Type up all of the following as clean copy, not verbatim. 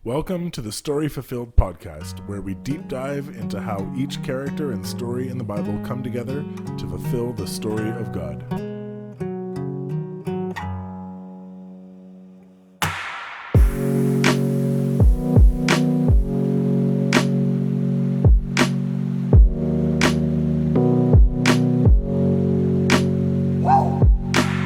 Welcome to the Story Fulfilled podcast, where we deep dive into how each character and story in the Bible come together to fulfill the story of God.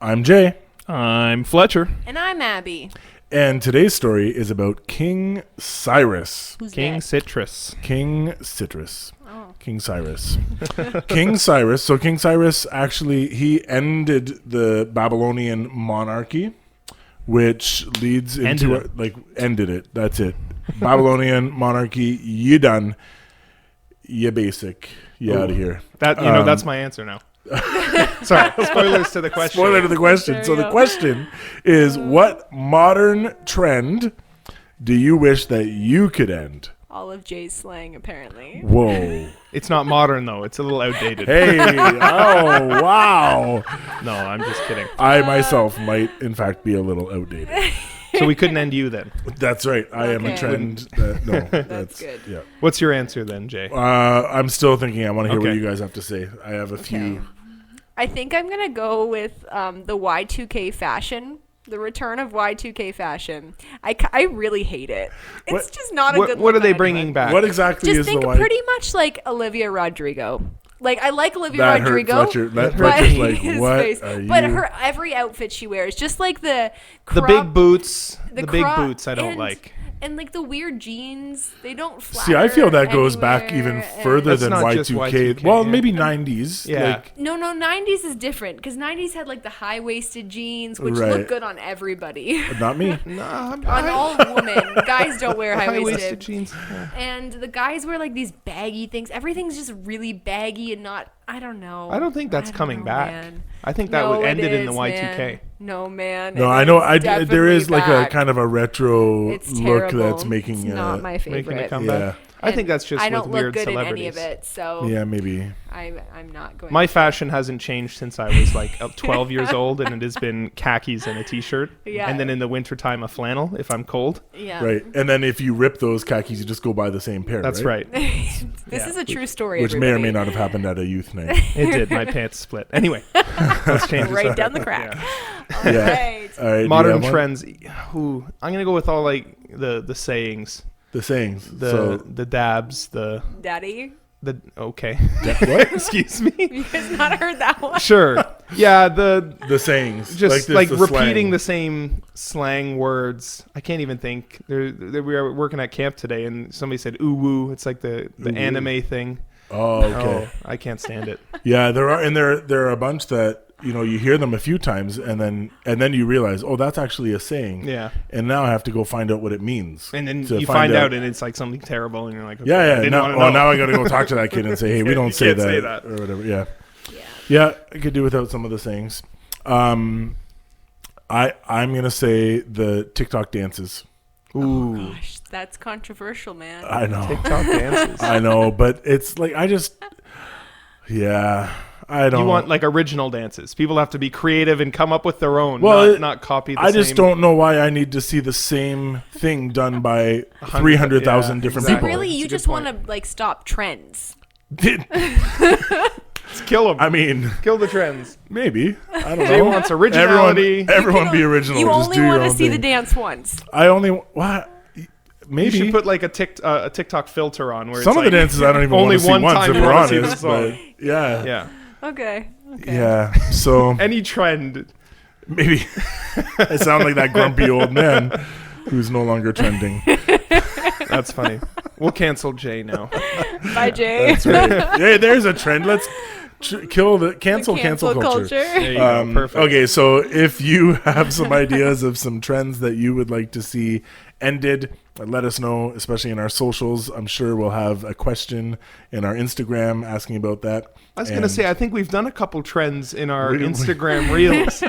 I'm Jay. I'm Fletcher. And I'm Abby. And today's story is about King Cyrus. Who's King that? Citrus. King Citrus. Oh. King Cyrus. King Cyrus. So King Cyrus actually, he ended the Babylonian monarchy, which leads into ended it. That's it. Babylonian monarchy, you done. You basic. You out of here. That that's my answer now. Sorry, spoilers to the question. Spoiler to the question. There So you the go. question is, what modern trend do you wish that you could end? All of Jay's slang, apparently. Whoa. It's not modern though. It's a little outdated. Hey. Oh, wow. No, I'm just kidding. I myself might, in fact, be a little outdated. So we couldn't end you then. That's right. I am a Okay. trend. That's good. Yeah. What's your answer then, Jay? I'm still thinking. I want to hear what Okay. you guys have to say. I have a few. I think I'm going to go with the Y2K fashion. The return of Y2K fashion. I really hate it. It's What- just not a good What look are they on bringing anyone. back? What exactly Just is think the one? pretty much like Olivia Rodrigo. Like, I like Olivia That hurt Rodrigo. Fletcher. That but Fletcher's like, his what face. are you? But her every outfit she wears, just like the The big boots. the The big crop boots I don't and- like. And like the weird jeans, they don't flatter. See, I feel that goes back even anywhere, further and- That's than not just Y2K. Y2K, Well, yeah. maybe 90s. Yeah. Like, No, 90s is different because 90s had like the high-waisted jeans, which Right. look good on everybody. not me. No, on all women. Guys don't wear high-waisted high-waisted. jeans. Yeah. And the guys wear like these baggy things. Everything's just really baggy and not, I don't know. I don't think that's don't coming know, back. man. I think that No, would it ended in the is, Y2K. man. No, man. No, it I know. is There is like definitely a back. kind of a retro It's look terrible. that's making. It's not my Making favorite. a comeback. Yeah. I think that's just I with don't look weird good celebrities. in any of it, so Yeah, maybe. I'm not going. My to. fashion hasn't changed since I was like 12 years old, and it has been khakis and a t-shirt. Yeah. And then in the wintertime, a flannel if I'm cold. Yeah. Right. And then if you rip those khakis, you just go buy the same pair. That's right. This Yeah. is a true story. Which may or may everybody. not have happened at a youth night. It did. My pants split. Anyway, let's change this Right up. down the crack. Yeah. All Yeah. right. All right. do you Modern have one? trends. Ooh, I'm gonna go with all like the sayings, The sayings. the dabs, the Daddy, okay. What? Excuse me. you guys not heard that one? Sure. Yeah. The sayings. just this, like the repeating slang. the same slang words. I can't even think. We were working at camp today, and somebody said "ooh woo." It's like the Ooh, woo. anime thing. Oh, okay. Oh, I can't stand it. Yeah, there are a bunch that you hear them a few times and then you realize, oh, that's actually a saying. Yeah. And now I have to go find out what it means. And then to you find out, and it's like something terrible, and you're like, okay, I Yeah. didn't Now, wanna know. now I got to go talk to that kid and say, hey, we You don't say can't that, say that. or whatever. Yeah. Yeah. Yeah, I could do without some of the sayings. I'm gonna say the TikTok dances. Ooh, Gosh, that's controversial, man. I know. TikTok dances. I know, but it's like I don't. You want like original dances. People have to be creative and come up with their own, Well, not copy the I same. just don't know why I need to see the same thing done by 300,000 yeah, different So people. really, you That's a just good want to like stop trends. Let's kill them. I mean, Kill the trends. maybe. I don't Jay know. wants originality. Everyone be original. You Just only do your want to own see the thing. dance once. I only what? Maybe You should put like a TikTok filter on where some it's of the like, dances I don't even only want to see one once time if you we're wanna see honest. the But song. yeah, Yeah. Okay. yeah. So Any trend. maybe I sound like that grumpy old man who's no longer trending. That's funny. We'll cancel Jay now. Bye, Jay. That's right. Yeah, there's a trend. Let's kill the cancel culture. There you go. Perfect. Okay, so if you have some ideas of some trends that you would like to see ended, let us know, especially in our socials. I'm sure we'll have a question in our Instagram asking about that. I was going to say, I think we've done a couple trends in our We- Instagram reels.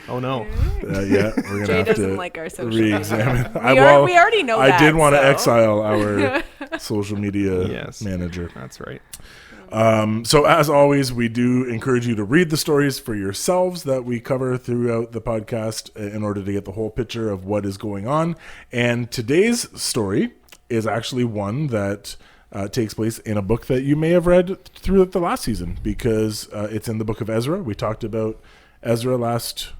Oh, no. Yeah, we're going to Jay have doesn't to like our social media. re-examine. We already know that. I did want to so. exile our social media Yes. manager. That's right. So as always, we do encourage you to read the stories for yourselves that we cover throughout the podcast in order to get the whole picture of what is going on. And today's story is actually one that takes place in a book that you may have read throughout the last season, because it's in the book of Ezra. We talked about Ezra last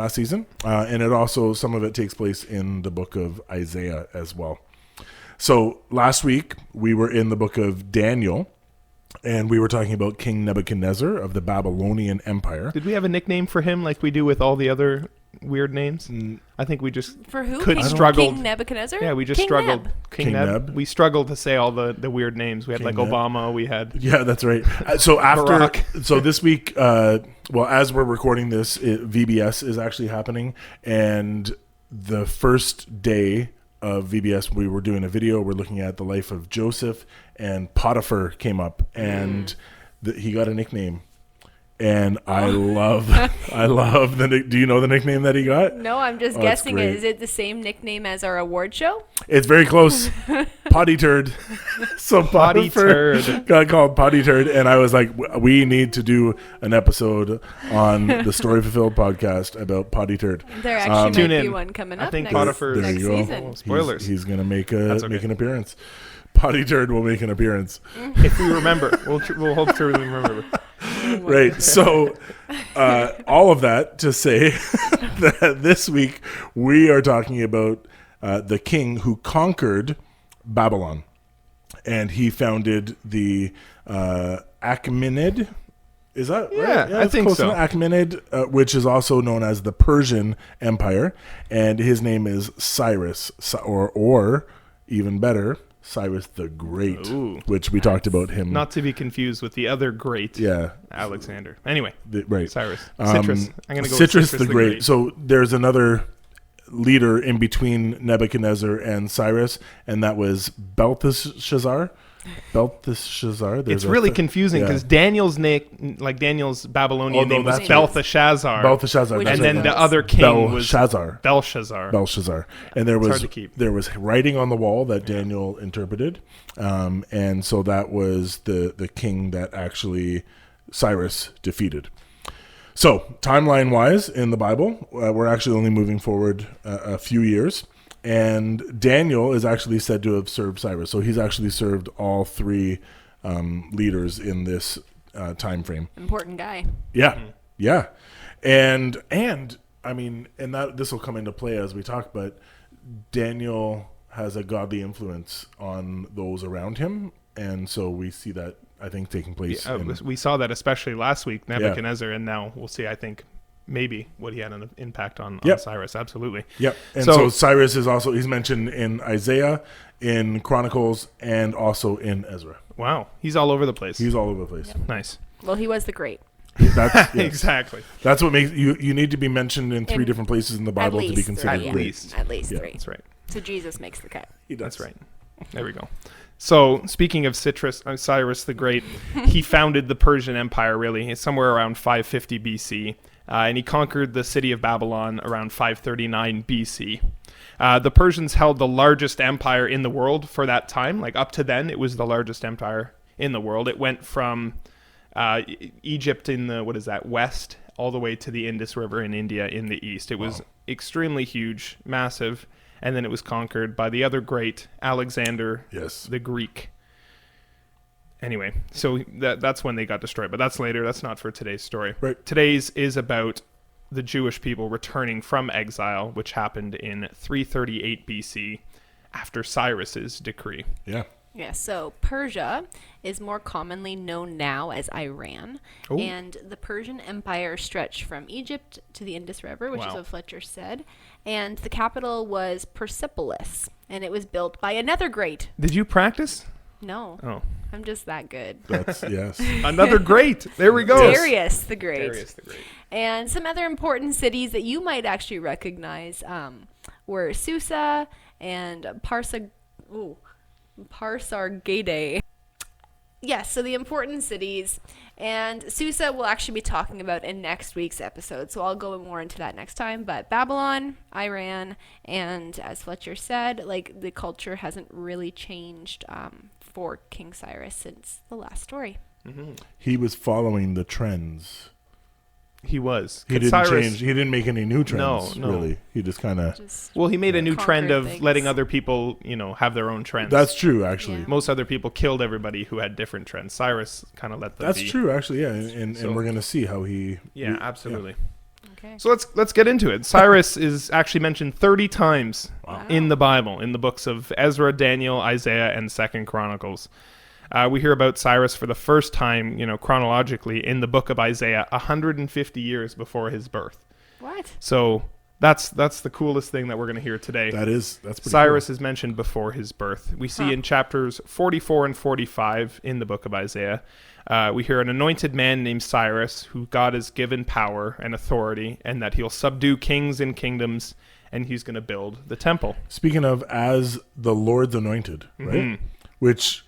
season, and it also, some of it takes place in the book of Isaiah as well. So last week we were in the book of Daniel, and we were talking about King Nebuchadnezzar of the Babylonian Empire. Did we have a nickname for him like we do with all the other weird names? I think we just For who? struggled. King Nebuchadnezzar? Yeah, we just King struggled. Neb. King Neb. We struggled to say all the weird names. We had King like Neb. Obama. We had Yeah, that's right. So this week, well, as we're recording this, VBS is actually happening, and the first day of VBS, we were doing a video. We're looking at the life of Joseph, and Potiphar came up, and he got a nickname. And I love the. Do you know the nickname that he got? No, I'm just guessing it. Is it the same nickname as our award show? It's very close. Potty turd. So Potty turd got called Potty turd, and I was like, we need to do an episode on the Story Fulfilled podcast about Potty turd. There actually Tune might be in. one coming I up think next, Potiphar's- There next you go. season. Spoilers. He's gonna make That's okay. make an appearance. Potty turd will make an appearance. if we remember. We'll hope to remember. Right. So, all of that to say that this week we are talking about the king who conquered Babylon, and he founded the Achaemenid. Is that Yeah, right? I it's think close so. enough. Achaemenid, which is also known as the Persian Empire, and his name is Cyrus, or even better, Cyrus the Great, Ooh. which we talked about him. Not to be confused with the other great Alexander. Anyway, Right. Cyrus. Citrus. I'm going to go Citrus with the Great. So there's another leader in between Nebuchadnezzar and Cyrus, and that was Belteshazzar. It's really confusing because Daniel's Babylonian name was that's right. Belteshazzar. Belteshazzar. Which that's And is then right. the other king was Belshazzar. Belshazzar. And there hard was to keep. there was writing on the wall that Daniel interpreted, and so that was the king that actually Cyrus defeated. So timeline-wise in the Bible, we're actually only moving forward a few years, and Daniel is actually said to have served Cyrus. So he's actually served all three leaders in this time frame. Important guy. Yeah, and I mean, and that this will come into play as we talk, but Daniel has a godly influence on those around him, and so we see that, I think, taking place. We saw that especially last week, Nebuchadnezzar, and now we'll see, I think, maybe what he had an impact on Cyrus. Absolutely. Yep. And so Cyrus is also, he's mentioned in Isaiah, in Chronicles, and also in Ezra. Wow. He's all over the place. He's all over the place. Nice. Well, he was the great. That's, yes. Exactly. That's what makes you need to be mentioned in three different places in the Bible to be considered At great. least. At least Yeah. three. That's right. So Jesus makes the cut. That's right. There we go. So, speaking of Cyrus the Great, he founded the Persian Empire, really, somewhere around 550 BC, and he conquered the city of Babylon around 539 BC. The Persians held the largest empire in the world for that time. Like, up to then, it was the largest empire in the world. It went from Egypt in the, west, all the way to the Indus River in India in the east. It was extremely huge, massive. And then it was conquered by the other great, Alexander the Greek. Anyway, so that's when they got destroyed. But that's later. That's not for today's story. Right. Today's is about the Jewish people returning from exile, which happened in 338 BC after Cyrus's decree. Yeah. Yeah, so Persia is more commonly known now as Iran, and the Persian Empire stretched from Egypt to the Indus River, which is what Fletcher said, and the capital was Persepolis, and it was built by another great. Did you practice? No. Oh. I'm just that good. That's, yes. Another great. There we go. Darius the Great. Darius the Great. And some other important cities that you might actually recognize were Susa and Parsargadae. Yes, so the important cities. And Susa we'll actually be talking about in next week's episode, so I'll go more into that next time. But Babylon, Iran, and as Fletcher said, like the culture hasn't really changed for King Cyrus since the last story. He was following the trends. He was. He didn't change. He didn't make any new trends. No. Really. He just kind of. Well, he made a new trend of things. letting other people, have their own trends. That's true, actually. Yeah. Most other people killed everybody who had different trends. Cyrus kind of let them That's be. true, actually. Yeah, and we're gonna see how he. Yeah, absolutely. Okay. So let's get into it. Cyrus is actually mentioned 30 times Wow. in the Bible, in the books of Ezra, Daniel, Isaiah, and 2nd Chronicles. We hear about Cyrus for the first time, chronologically, in the book of Isaiah, 150 years before his birth. What? So that's the coolest thing that we're going to hear today. That's pretty Cyrus cool. is mentioned before his birth. We see in chapters 44 and 45 in the book of Isaiah, we hear an anointed man named Cyrus, who God has given power and authority, and that he'll subdue kings and kingdoms, and he's going to build the temple. Speaking of, as the Lord's anointed, right? Which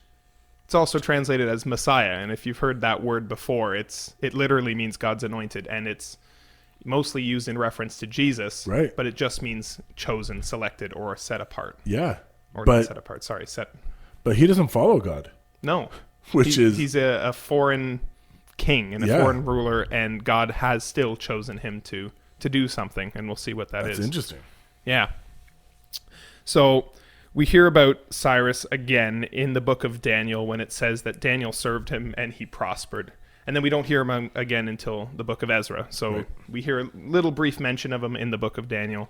it's also translated as Messiah, and if you've heard that word before, it literally means God's anointed, and it's mostly used in reference to Jesus, right? But it just means chosen, selected, or set apart. Yeah, or but not set apart. Sorry, set. But he doesn't follow God. No, he's a foreign king and a foreign ruler, and God has still chosen him to do something, and we'll see what that is. That's interesting. Yeah. So we hear about Cyrus again in the book of Daniel when it says that Daniel served him and he prospered. And then we don't hear him again until the book of Ezra. So we hear a little brief mention of him in the book of Daniel.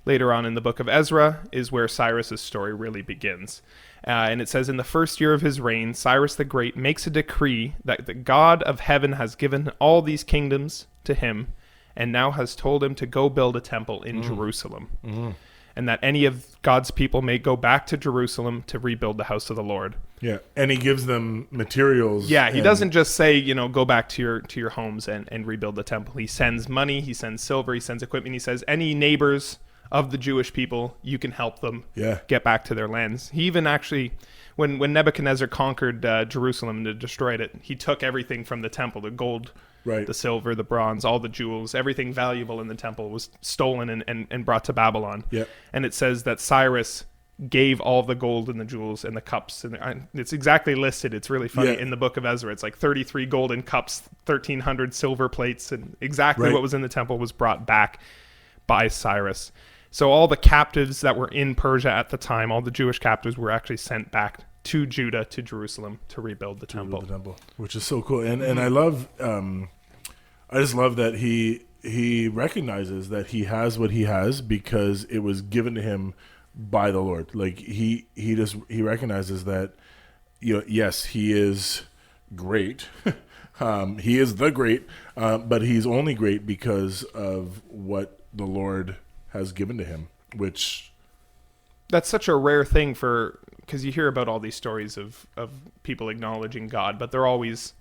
Later on in the book of Ezra is where Cyrus's story really begins. And it says, in the first year of his reign, Cyrus the Great makes a decree that the God of heaven has given all these kingdoms to him, and now has told him to go build a temple in Jerusalem. And that any of God's people may go back to Jerusalem to rebuild the house of the Lord. Yeah, and he gives them materials. Yeah, he doesn't just say, go back to your homes and rebuild the temple. He sends money, he sends silver, he sends equipment. He says, any neighbors of the Jewish people, you can help them get back to their lands. He even actually, when Nebuchadnezzar conquered Jerusalem and destroyed it, he took everything from the temple, the gold, the silver, the bronze, all the jewels, everything valuable in the temple was stolen and brought to Babylon. And it says that Cyrus gave all the gold and the jewels and the cups. And it's exactly listed. It's really funny in the book of Ezra. It's like 33 golden cups, 1,300 silver plates, and exactly what was in the temple was brought back by Cyrus. So all the captives that were in Persia at the time, all the Jewish captives, were actually sent back to Judah, to Jerusalem, to rebuild the temple. Which is so cool. And I love, I just love that he recognizes that he has what he has because it was given to him by the Lord. Like he recognizes that, yes, he is great. He is the great, but he's only great because of what the Lord has given to him, which that's such a rare thing because you hear about all these stories of people acknowledging God, but they're always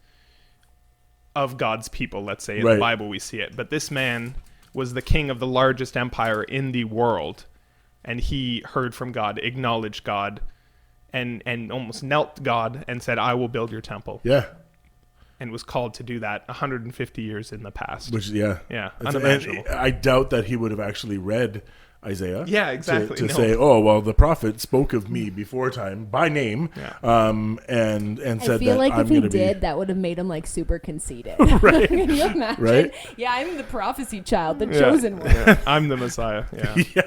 of God's people, let's say. In the Bible we see it. But this man was the king of the largest empire in the world, and he heard from God, acknowledged God, and almost knelt God and said, I will build your temple. Yeah. And was called to do that 150 years in the past. Which, unimaginable. I doubt that he would have actually read Isaiah. Yeah, exactly. To say, oh, well, the prophet spoke of me before time by name, and said that I feel like I'm if he did, that would have made him like super conceited. Right. Can you imagine? Right? Yeah, I'm the prophecy child, the chosen one. Yeah. I'm the Messiah. Yeah.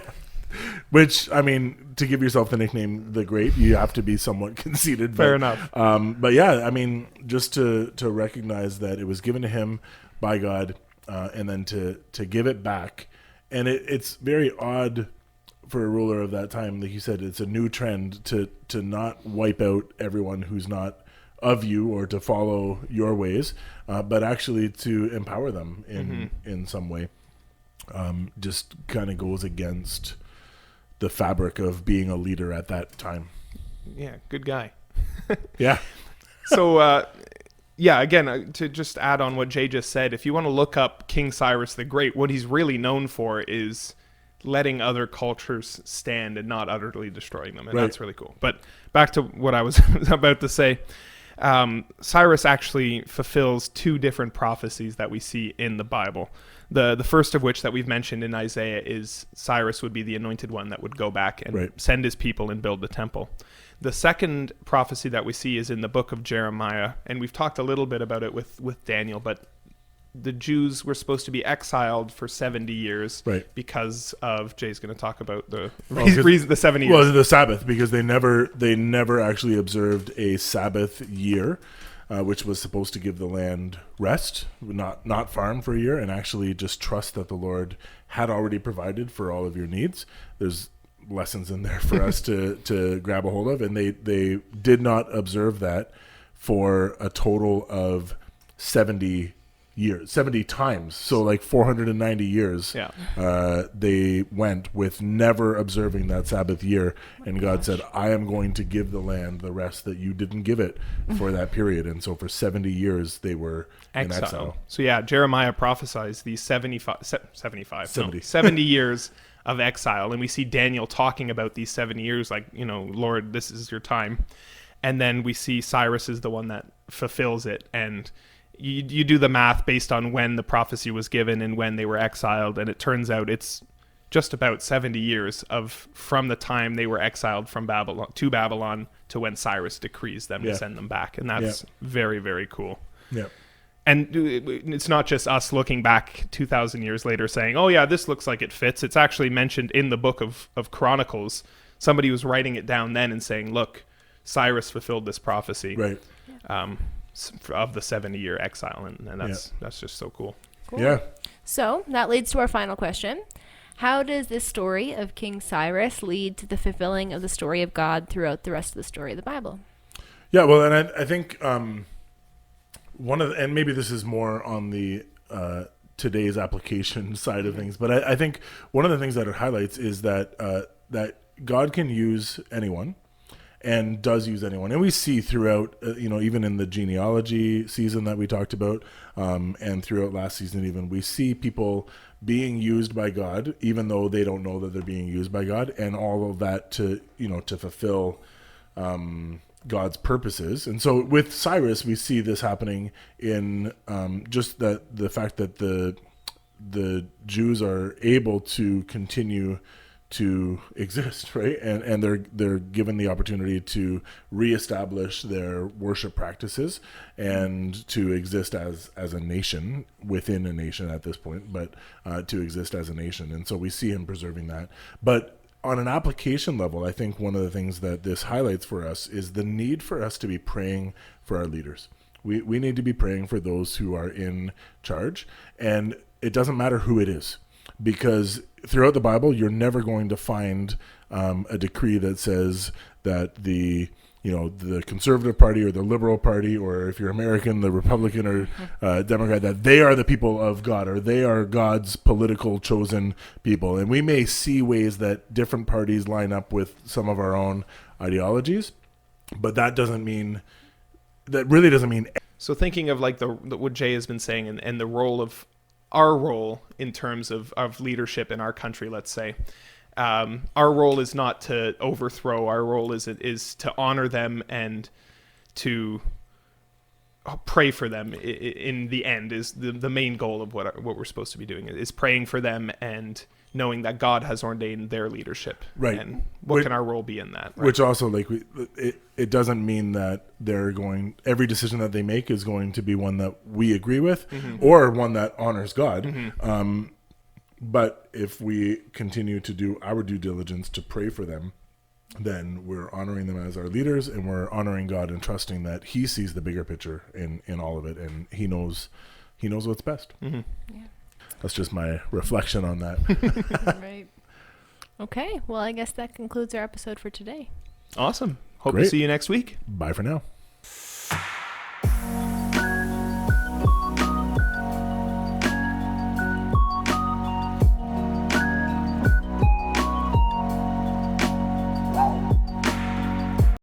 Which, I mean, to give yourself the nickname The Great, you have to be somewhat conceited. Fair enough. But yeah, I mean, just to recognize that it was given to him by God, and then to give it back. And it's very odd for a ruler of that time. Like you said, it's a new trend to not wipe out everyone who's not of you or to follow your ways, but actually to empower them in some way. Just kind of goes against the fabric of being a leader at that time. Yeah, good guy. Yeah. So, again, to just add on what Jay just said, if you want to look up King Cyrus the Great, what he's really known for is letting other cultures stand and not utterly destroying them, and that's really cool. But back to what I was about to say. Cyrus actually fulfills two different prophecies that we see in the Bible. The first of which that we've mentioned in Isaiah is Cyrus would be the anointed one that would go back and send his people and build the temple. The second prophecy that we see is in the book of Jeremiah, and we've talked a little bit about it with Daniel, but the Jews were supposed to be exiled for 70 years because of, Jay's going to talk about the reason, the 70 years. Well, the Sabbath, because they never actually observed a Sabbath year, which was supposed to give the land rest, not farm for a year, and actually just trust that the Lord had already provided for all of your needs. There's lessons in there for us to grab a hold of, and they did not observe that for a total of 70 years, 70 times. So like 490 years. They went with never observing that Sabbath year, and God said, I am going to give the land the rest that you didn't give it for that period. And so for 70 years they were in exile. So Jeremiah prophesies these 70 years of exile, and we see Daniel talking about these 70 years like, Lord, this is your time. And then we see Cyrus is the one that fulfills it, and you do the math based on when the prophecy was given and when they were exiled, and it turns out it's just about 70 years from the time they were exiled from Babylon to when Cyrus decrees them to send them back, and that's very, very cool. And it's not just us looking back 2,000 years later saying, oh yeah, this looks like it fits. It's actually mentioned in the book of Chronicles. Somebody was writing it down then and saying, look, Cyrus fulfilled this prophecy. Of the 70-year exile, and that's just so cool. Yeah. So that leads to our final question. How does this story of King Cyrus lead to the fulfilling of the story of God throughout the rest of the story of the Bible? Yeah, well, and I think and maybe this is more on the today's application side of things, but I think one of the things that it highlights is that God can use anyone, and does use anyone. And we see throughout, even in the genealogy season that we talked about, and throughout last season even, we see people being used by God, even though they don't know that they're being used by God, and all of that to fulfill God's purposes. And so with Cyrus, we see this happening in just the fact that the Jews are able to continue to exist, right? And they're given the opportunity to reestablish their worship practices and to exist as a nation within a nation at this point, but to exist as a nation. And so we see him preserving that. But on an application level, I think one of the things that this highlights for us is the need for us to be praying for our leaders. We need to be praying for those who are in charge, and it doesn't matter who it is. Because throughout the Bible, you're never going to find a decree that says that the conservative party or the liberal party, or if you're American, the Republican or Democrat, that they are the people of God, or they are God's political chosen people. And we may see ways that different parties line up with some of our own ideologies, but that really doesn't mean. So thinking of like what Jay has been saying and the role of our role in terms of leadership in our country, let's say, our role is not to overthrow. Our role is to honor them and to pray for them. In the end, is the main goal of what we're supposed to be doing, is praying for them and knowing that God has ordained their leadership. Right. And what can our role be in that? Right? Which also, it doesn't mean that every decision that they make is going to be one that we agree with, or one that honors God. But if we continue to do our due diligence to pray for them, then we're honoring them as our leaders, and we're honoring God and trusting that He sees the bigger picture in all of it, and He knows what's best. Yeah. That's just my reflection on that. Right. Okay. Well, I guess that concludes our episode for today. Awesome. Hope to see you next week. Bye for now.